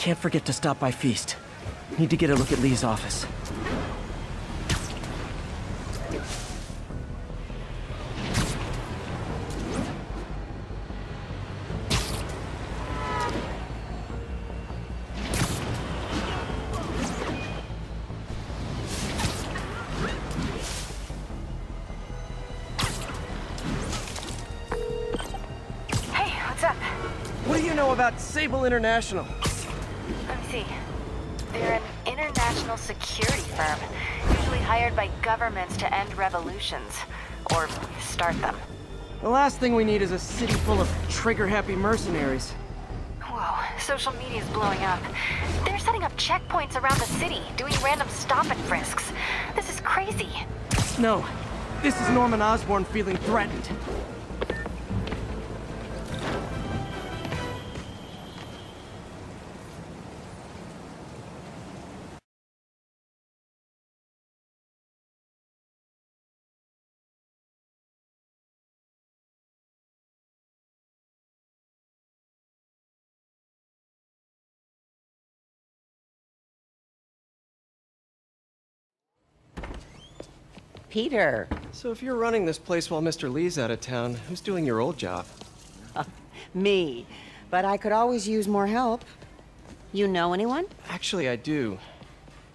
Can't forget to stop by Feast. Need to get a look at Lee's office. Hey, what's up? What do you know about Sable International? Let me see. They're an international security firm, usually hired by governments to end revolutions. Or start them. The last thing we need is a city full of trigger-happy mercenaries. Whoa, social media's blowing up. They're setting up checkpoints around the city, doing random stop and frisks. This is crazy. No, this is Norman Osborn feeling threatened. Peter. So if you're running this place while Mr. Lee's out of town, who's doing your old job? Me. But I could always use more help. You know anyone? Actually, I do.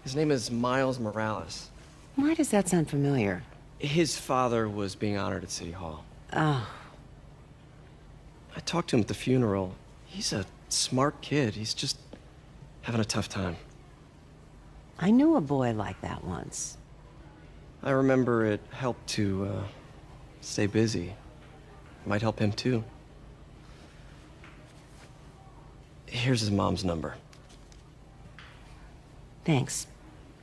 His name is Miles Morales. Why does that sound familiar? His father was being honored at City Hall. Oh. I talked to him at the funeral. He's a smart kid. He's just having a tough time. I knew a boy like that once. I remember it helped to, stay busy. Might help him, too. Here's his mom's number. Thanks.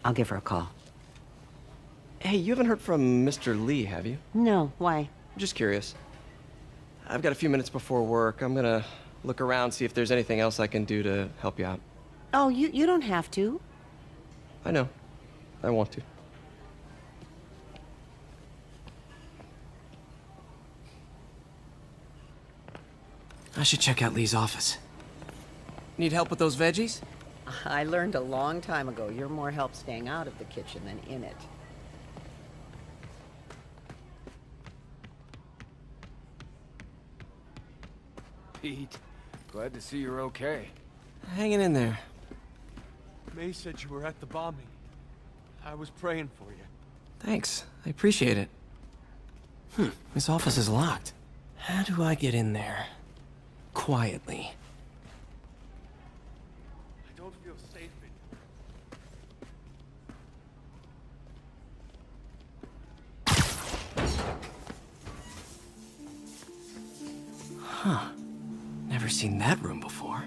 I'll give her a call. Hey, you haven't heard from Mr. Lee, have you? No, why? Just curious. I've got a few minutes before work. I'm gonna look around, see if there's anything else I can do to help you out. Oh, you don't have to. I know. I want to. I should check out Lee's office. Need help with those veggies? I learned a long time ago you're more help staying out of the kitchen than in it. Pete, glad to see you're okay. Hanging in there. May said you were at the bombing. I was praying for you. Thanks. I appreciate it. This office is locked. How do I get in there? Quietly. I don't feel safe in Huh. Never seen that room before.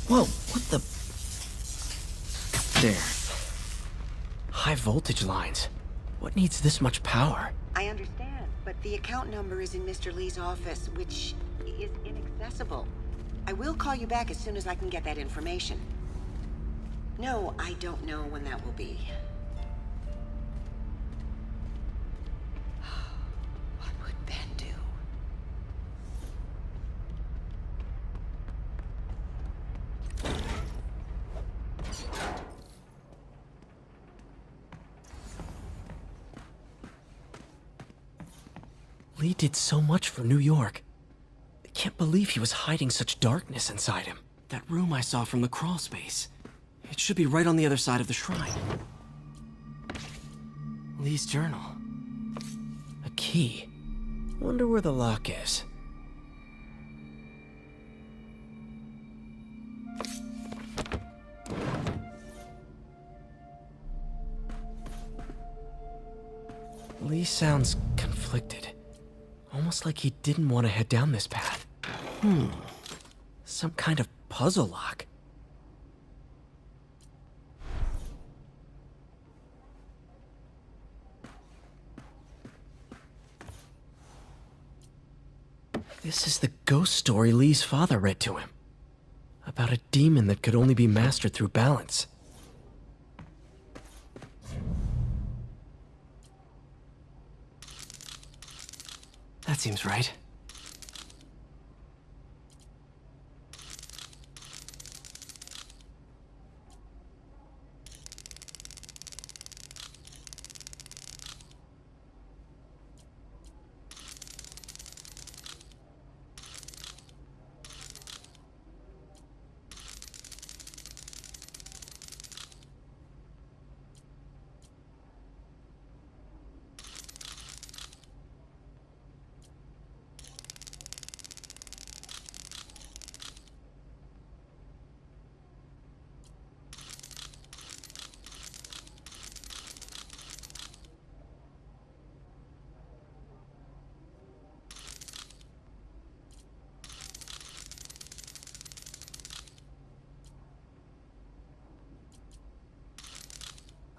Whoa, what the... There. High voltage lines. What needs this much power? I understand, but the account number is in Mr. Lee's office, which is inaccessible. I will call you back as soon as I can get that information. No, I don't know when that will be. What would Ben do? Lee did so much for New York. I can't believe he was hiding such darkness inside him. That room I saw from the crawl space. It should be right on the other side of the shrine. Lee's journal. A key. Wonder where the lock is. Lee sounds conflicted. Almost like he didn't want to head down this path. Some kind of puzzle lock. This is the ghost story Lee's father read to him. About a demon that could only be mastered through balance. That seems right.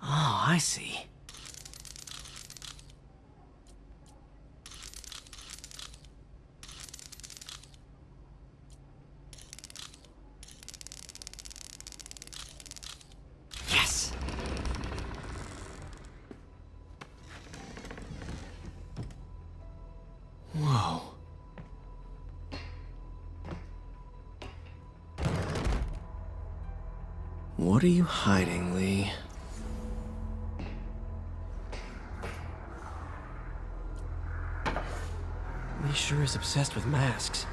Oh, I see. Yes! Whoa. What are you hiding, Lee? Lee sure is obsessed with masks.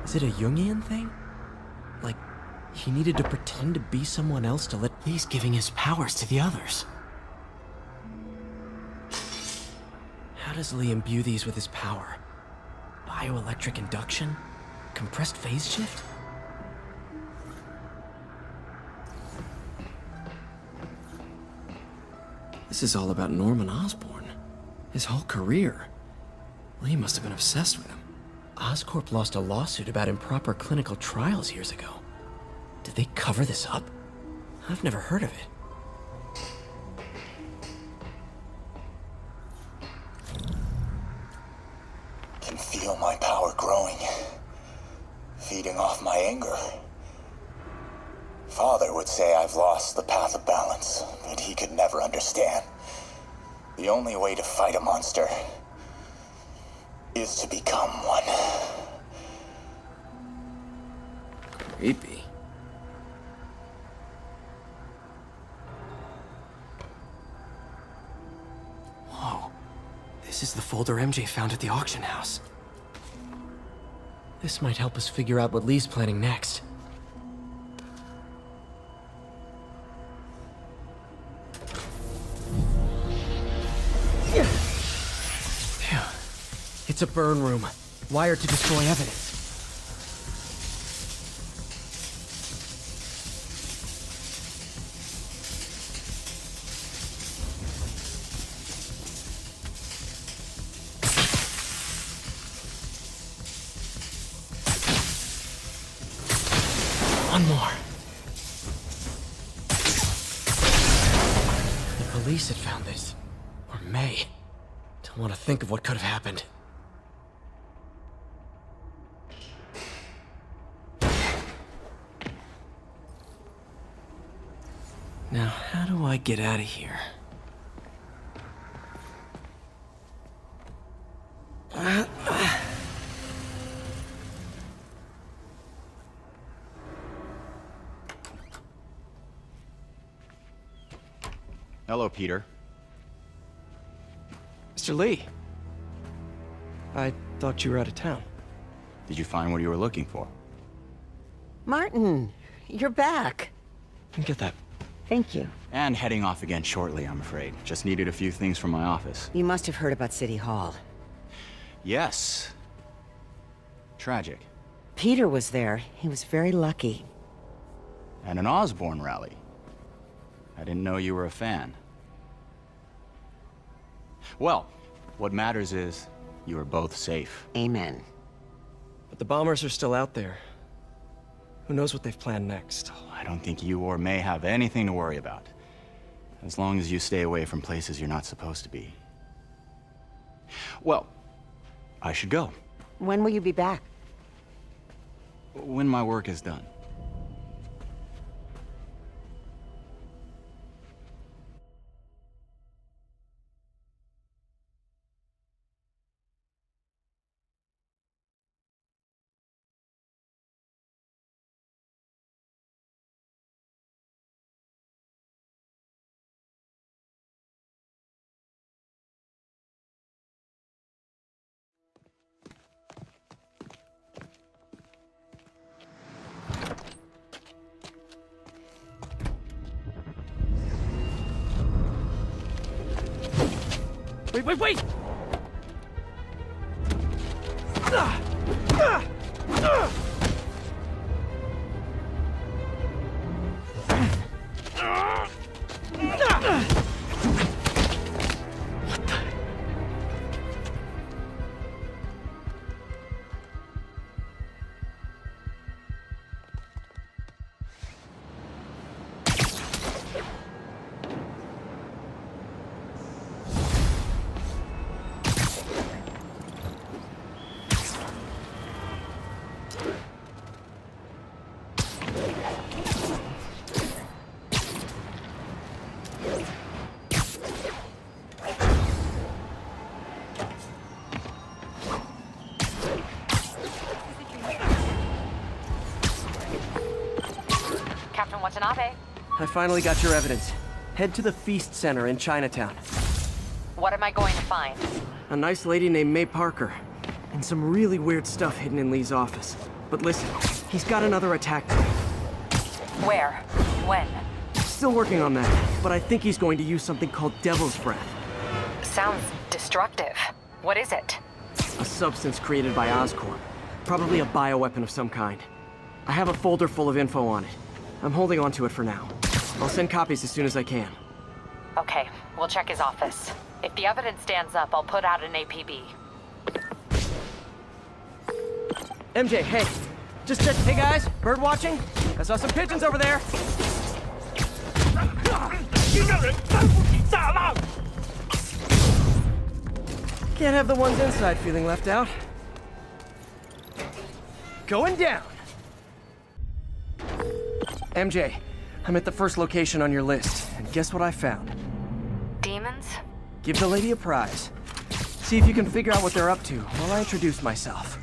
Is it a Jungian thing? Like, he needed to pretend to be someone else to let Lee's giving his powers to the others. How does Lee imbue these with his power? Bioelectric induction? Compressed phase shift? This is all about Norman Osborn. His whole career. Lee must have been obsessed with him. Oscorp lost a lawsuit about improper clinical trials years ago. Did they cover this up? I've never heard of it. Can feel my power growing, feeding off my anger. Father would say I've lost the path of balance, but he could never understand. The only way to fight a monster is to become one. Creepy. Whoa. This is the folder MJ found at the auction house. This might help us figure out what Lee's planning next. Phew. It's a burn room, wired to destroy evidence. One more. The police had found this. Or may. Don't want to think of what could have happened. Now, how do I get out of here? Hello, Peter. Mr. Lee. I thought you were out of town. Did you find what you were looking for? Martin, you're back. Get that. Thank you. And heading off again shortly, I'm afraid. Just needed a few things from my office. You must have heard about City Hall. Yes. Tragic. Peter was there. He was very lucky. At an Osborn rally. I didn't know you were a fan. Well, what matters is you are both safe. Amen. But the bombers are still out there. Who knows what they've planned next? I don't think you or May have anything to worry about. As long as you stay away from places you're not supposed to be. Well, I should go. When will you be back? When my work is done. Wait! Captain Watanabe, I finally got your evidence. Head to the Feast Center in Chinatown. what am I going to find? A nice lady named May Parker. And some really weird stuff hidden in Lee's office. But listen, he's got another attack team. Where? When? Still working on that, but I think he's going to use something called Devil's Breath. Sounds destructive. What is it? A substance created by Oscorp. Probably a bioweapon of some kind. I have a folder full of info on it. I'm holding on to it for now. I'll send copies as soon as I can. Okay, we'll check his office. If the evidence stands up, I'll put out an APB. MJ, hey. Hey guys, bird watching? I saw some pigeons over there. Can't have the ones inside feeling left out. Going down. MJ, I'm at the first location on your list, and guess what I found? Demons? Give the lady a prize. See if you can figure out what they're up to while I introduce myself.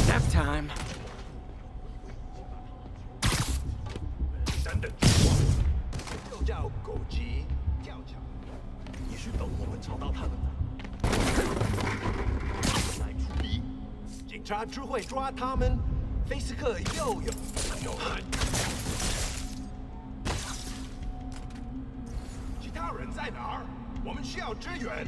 Nap time. 等等，又叫狗急跳脚，也许等我们找到他们来处理。警察只会抓他们，菲斯克又有痕。其他人在哪儿？我们需要支援。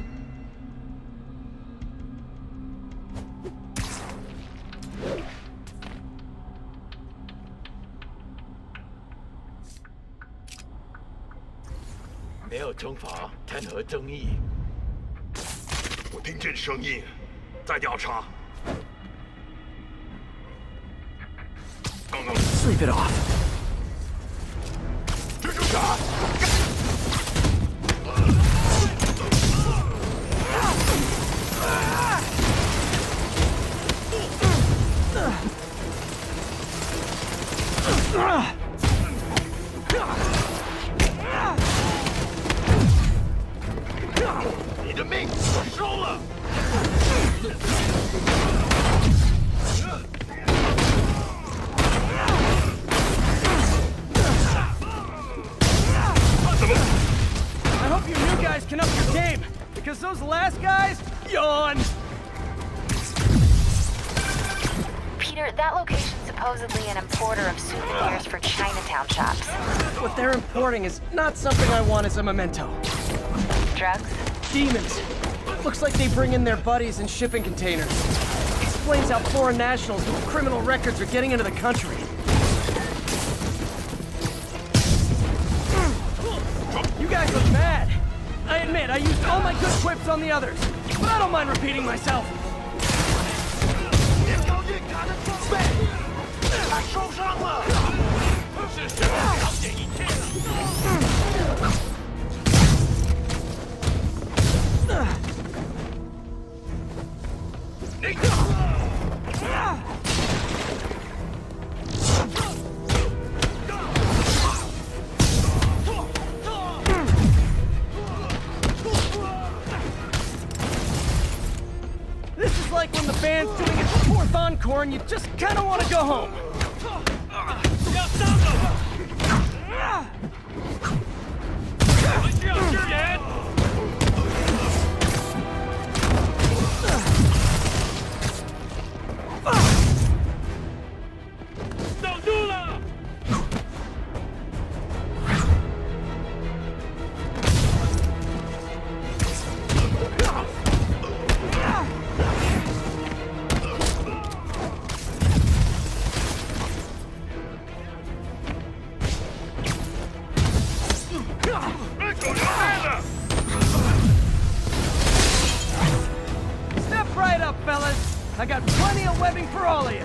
没有惩罚，谈何正义？我听见声音，在调查。刚刚 Sleep it off. 蜘蛛侠。你的命我收了。I hope you new guys can up your game, because those last guys, yawn. Peter, that location's supposedly an importer of souvenirs for Chinatown shops. What they're importing is not something I want as a memento. Drugs? Demons. Looks like they bring in their buddies in shipping containers. Explains how foreign nationals with criminal records are getting into the country. You guys look mad. I admit, I used all my good quips on the others, but I don't mind repeating myself. 别靠近他的装备，他受伤了。是谁了解一切了？ Ugh. with Encore and you just kind of want to go home. Step right up, fellas. I got plenty of webbing for all of you.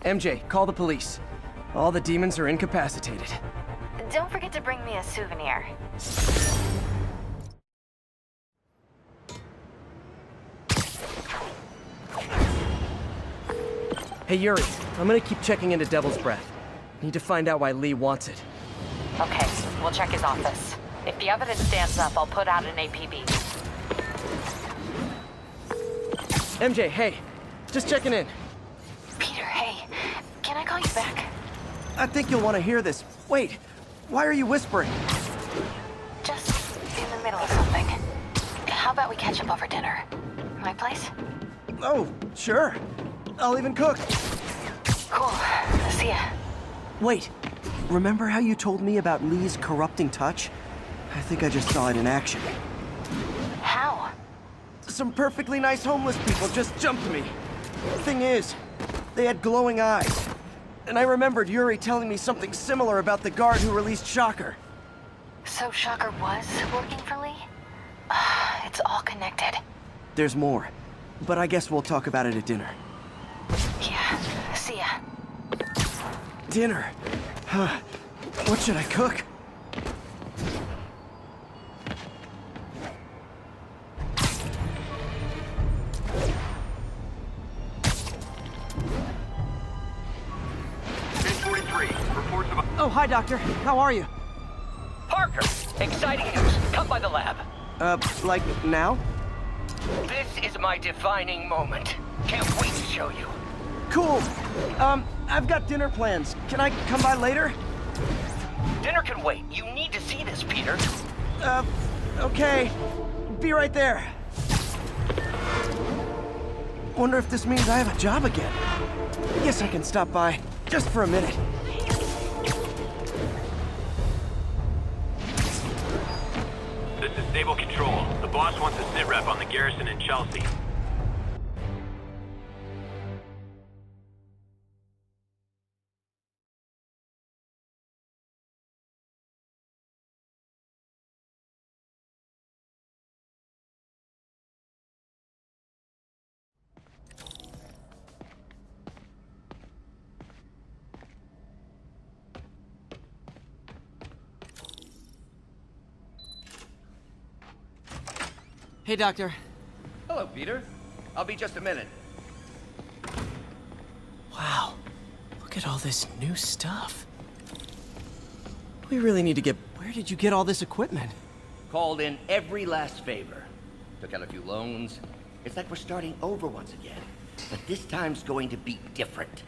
MJ, call the police. All the demons are incapacitated. Don't forget to bring me a souvenir. Hey Yuri, I'm gonna keep checking into Devil's Breath. Need to find out why Lee wants it. Okay, we'll check his office. If the evidence stands up, I'll put out an APB. MJ, hey, just checking in. Peter, hey, can I call you back? I think you'll want to hear this. Wait, why are you whispering? Just in the middle of something. How about we catch up over dinner? My place? Oh, sure. I'll even cook. Cool. See ya. Wait, remember how you told me about Lee's corrupting touch? I think I just saw it in action. How? Some perfectly nice homeless people just jumped me. Thing is, they had glowing eyes. And I remembered Yuri telling me something similar about the guard who released Shocker. So Shocker was working for Lee? It's all connected. There's more, but I guess we'll talk about it at dinner. Yeah, see ya. Dinner? What should I cook? Oh, hi, Doctor. How are you? Parker, exciting news. Come by the lab. Like now? This is my defining moment. Can't wait to show you. Cool. I've got dinner plans. Can I come by later? Dinner can wait. You need to see this, Peter. Okay. Be right there. Wonder if this means I have a job again. Guess I can stop by, just for a minute. This is Stable Control. The boss wants a sit rep on the garrison in Chelsea. Hey, Doctor. Hello, Peter. I'll be just a minute. Wow. Look at all this new stuff. We really need to get... Where did you get all this equipment? Called in every last favor. Took out a few loans. It's like we're starting over once again. But this time's going to be different.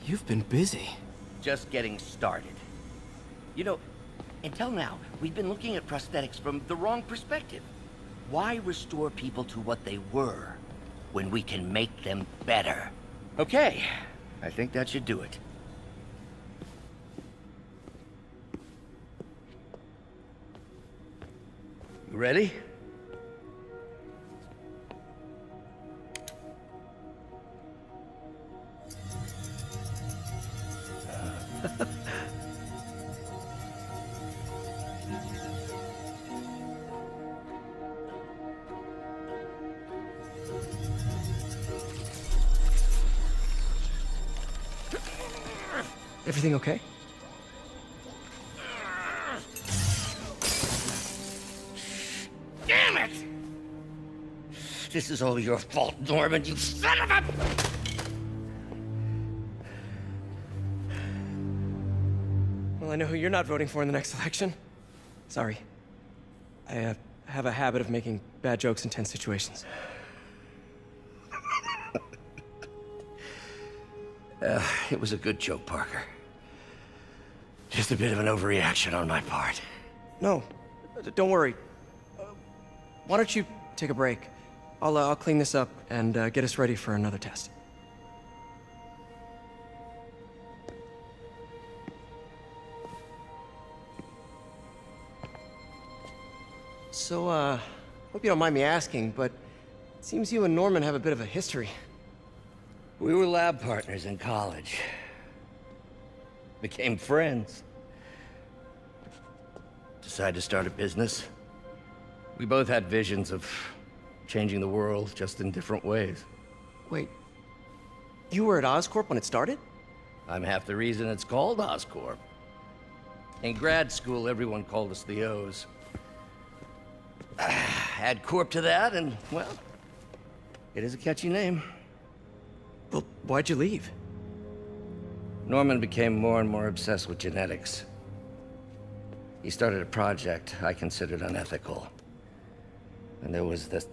You've been busy. Just getting started. You know, until now, we've been looking at prosthetics from the wrong perspective. Why restore people to what they were when we can make them better? Okay, I think that should do it. You ready? Everything okay? Damn it! This is all your fault, Norman, you son of a... Well, I know who you're not voting for in the next election. Sorry. I have a habit of making bad jokes in tense situations. It was a good joke, Parker. Just a bit of an overreaction on my part. No, don't worry. Why don't you take a break? I'll clean this up and get us ready for another test. So, hope you don't mind me asking, but it seems you and Norman have a bit of a history. We were lab partners in college. Became friends. Decided to start a business. We both had visions of changing the world, just in different ways. Wait, you were at Oscorp when it started? I'm half the reason it's called Oscorp. In grad school, everyone called us the O's. Add Corp to that, and, well, it is a catchy name. Well, why'd you leave? Norman became more and more obsessed with genetics. He started a project I considered unethical. And there was this...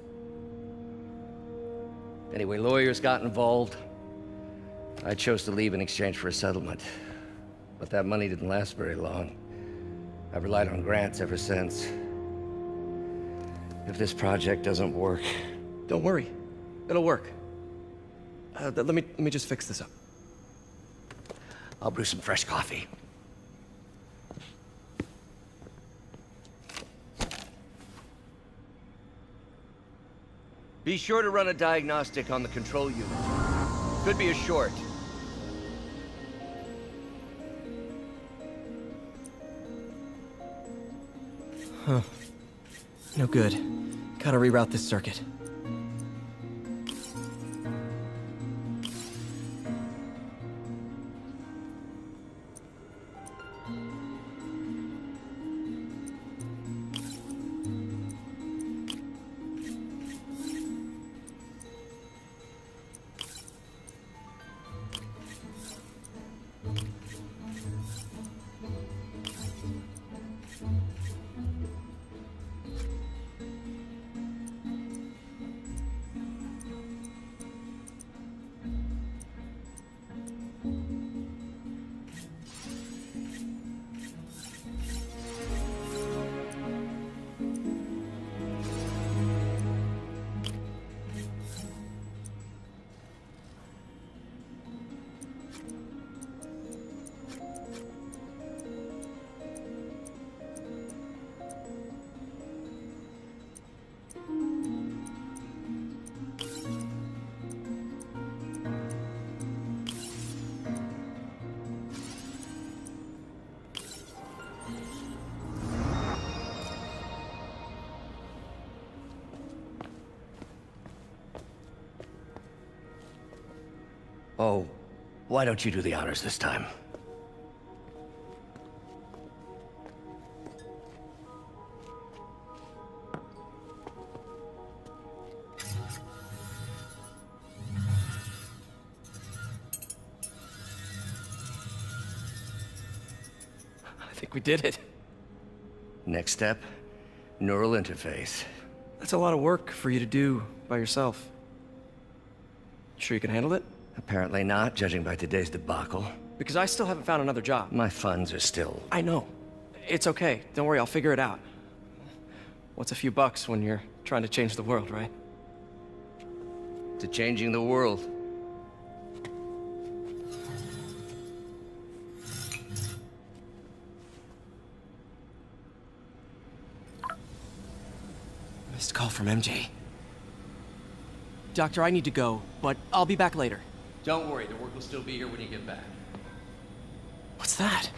Anyway, lawyers got involved. I chose to leave in exchange for a settlement. But that money didn't last very long. I've relied on grants ever since. If this project doesn't work... Don't worry. It'll work. Let me just fix this up. I'll brew some fresh coffee. Be sure to run a diagnostic on the control unit. Could be a short. Huh. No good. Gotta reroute this circuit. Oh, why don't you do the honors this time? I think we did it. Next step, neural interface. That's a lot of work for you to do by yourself. Sure you can handle it? Apparently not, judging by today's debacle. Because I still haven't found another job. My funds are still... I know. It's okay. Don't worry, I'll figure it out. What's a few bucks when you're trying to change the world, right? to changing the world. call from MJ. Doctor, I need to go, but I'll be back later. Don't worry, the work will still be here when you get back. What's that?